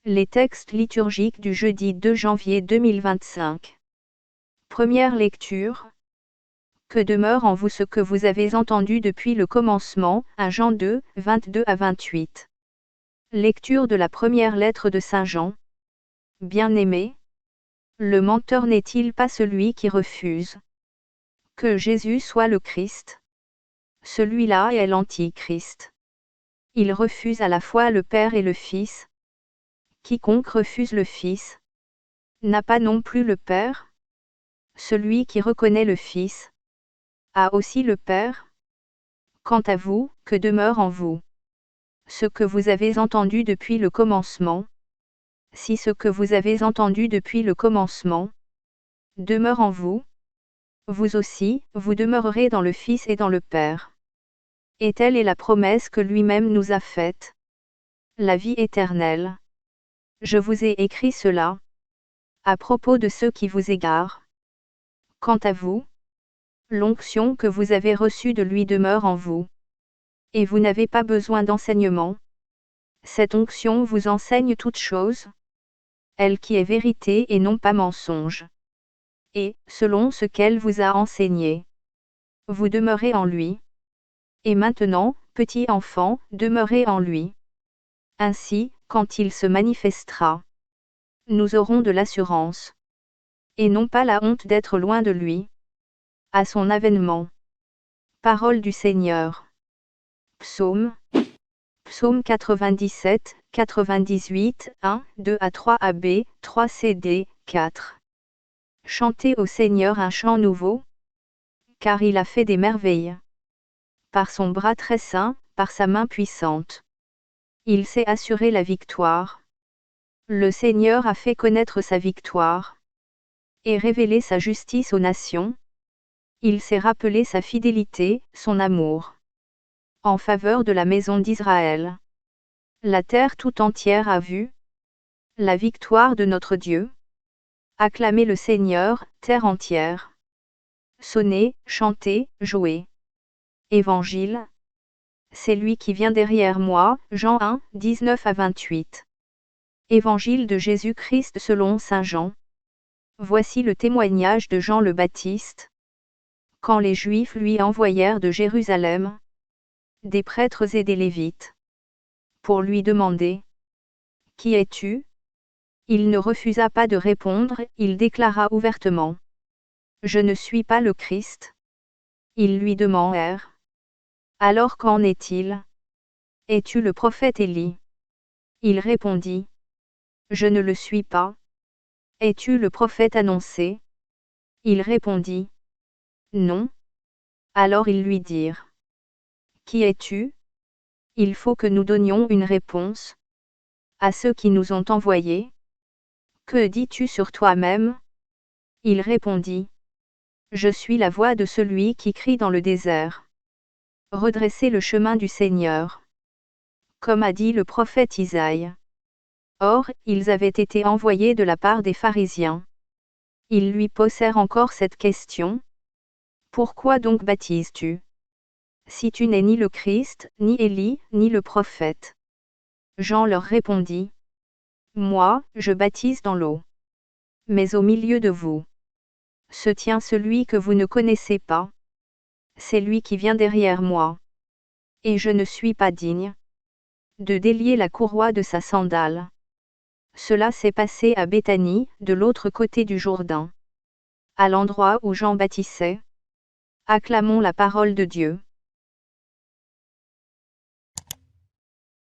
Les textes liturgiques du jeudi 2 janvier 2025. Première lecture. Que demeure en vous ce que vous avez entendu depuis le commencement, 1 Jean 2, 22 à 28. Lecture de la première lettre de Saint Jean. Bien-aimé, le menteur n'est-il pas celui qui refuse que Jésus soit le Christ? Celui-là est l'Antichrist. Il refuse à la fois le Père et le Fils. Quiconque refuse le Fils n'a pas non plus le Père. Celui qui reconnaît le Fils a aussi le Père. Quant à vous, que demeure en vous ce que vous avez entendu depuis le commencement? Si ce que vous avez entendu depuis le commencement demeure en vous, vous aussi, vous demeurerez dans le Fils et dans le Père. Et telle est la promesse que lui-même nous a faite. La vie éternelle. Je vous ai écrit cela à propos de ceux qui vous égarent. Quant à vous, l'onction que vous avez reçue de lui demeure en vous. Et vous n'avez pas besoin d'enseignement. Cette onction vous enseigne toutes choses. Elle qui est vérité et non pas mensonge. Et, selon ce qu'elle vous a enseigné, vous demeurez en lui. Et maintenant, petits enfants, demeurez en lui. Ainsi, quand il se manifestera, nous aurons de l'assurance. Et non pas la honte d'être loin de lui. À son avènement. Parole du Seigneur. Psaume 97, 98, 1, 2 à 3 AB, 3 CD, 4. Chantez au Seigneur un chant nouveau, car il a fait des merveilles. Par son bras très saint, par sa main puissante. Il s'est assuré la victoire. Le Seigneur a fait connaître sa victoire. Et révélé sa justice aux nations. Il s'est rappelé sa fidélité, son amour. En faveur de la maison d'Israël. La terre tout entière a vu la victoire de notre Dieu. Acclamez le Seigneur, terre entière. Sonnez, chantez, jouez. Évangile. C'est lui qui vient derrière moi, Jean 1, 19 à 28. Évangile de Jésus-Christ selon Saint Jean. Voici le témoignage de Jean le Baptiste. Quand les Juifs lui envoyèrent de Jérusalem des prêtres et des Lévites pour lui demander « Qui es-tu » il ne refusa pas de répondre, il déclara ouvertement « Je ne suis pas le Christ ». Ils lui demandèrent « Alors qu'en est-il ? Es-tu le prophète Élie » Il répondit « Je ne le suis pas. Es-tu le prophète annoncé » Il répondit « Non. » Alors ils lui dirent « Qui es-tu ? Il faut que nous donnions une réponse à ceux qui nous ont envoyés. Que dis-tu sur toi-même ? Il répondit « Je suis la voix de celui qui crie dans le désert. Redressez le chemin du Seigneur. » Comme a dit le prophète Isaïe. Or, ils avaient été envoyés de la part des pharisiens. Ils lui posèrent encore cette question. Pourquoi donc baptises-tu ? Si tu n'es ni le Christ, ni Élie, ni le prophète. Jean leur répondit. Moi, je baptise dans l'eau. Mais au milieu de vous se tient celui que vous ne connaissez pas. C'est lui qui vient derrière moi. Et je ne suis pas digne de délier la courroie de sa sandale. Cela s'est passé à Béthanie, de l'autre côté du Jourdain. À l'endroit où Jean baptisait. Acclamons la parole de Dieu.